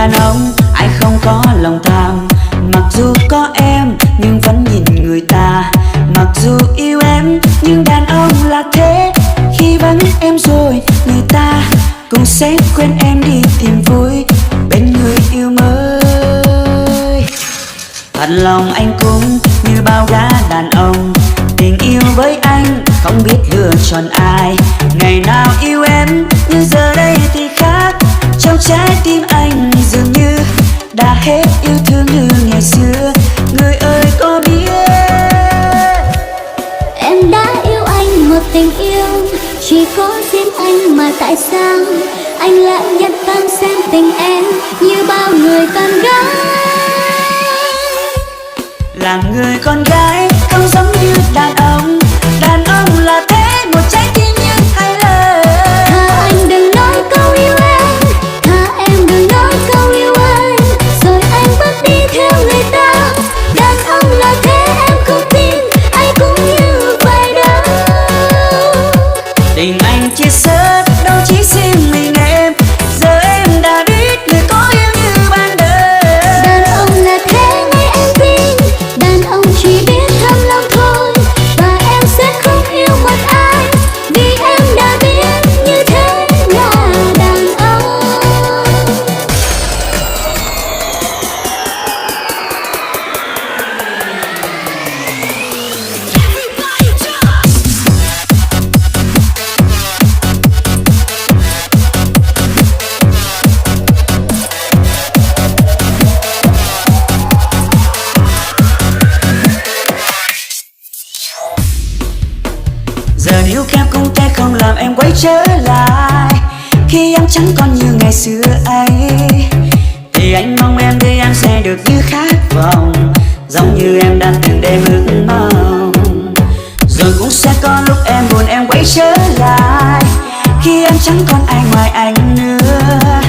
đàn ông ai không có lòng tham. Mặc dù có em nhưng vẫn nhìn người ta. Mặc dù yêu em nhưng đàn ông là thế. Khi vắng em rồi người ta cũng sẽ quên em đi tìm vui bên người yêu mới. Thật lòng anh cũng như bao gã đàn ông, tình yêu với anh không biết lựa chọn ai. Ngày nào yêu em nhưng giờ đây thì khác. Trong trái tim anh dường như đã hết yêu thương như ngày xưa. Người ơi có biết em đã yêu anh một tình yêu chỉ có riêng anh, mà tại sao anh lại nhận tâm xem tình em như bao người con gái. Là người con gái không giống như đàn ông. Đàn ông là thế, một trái tim nhưng hai lời. Thà anh đừng nói câu yêu em, thà em đừng nói câu yêu anh, rồi anh vẫn đi theo người ta. Đàn ông là thế em không tin, anh cũng như vậy đâu. Tình anh chia sớt đâu chỉ riêng mình em. Giờ em đã biết người có yêu như ban đầu. Đàn ông là thế ngay em tin, đàn ông chỉ biết tham lòng thôi. Và em sẽ không yêu một ai, vì em đã biết như thế là đàn ông. Giờ níu kéo cũng sẽ không làm em quay trở lại. Khi em chẳng còn như ngày xưa ấy, thì anh mong em thì em sẽ được như khát vọng, giống như em đã từng đêm ước mong. Rồi cũng sẽ có lúc em buồn em quay trở lại, khi em chẳng còn ai ngoài anh nữa.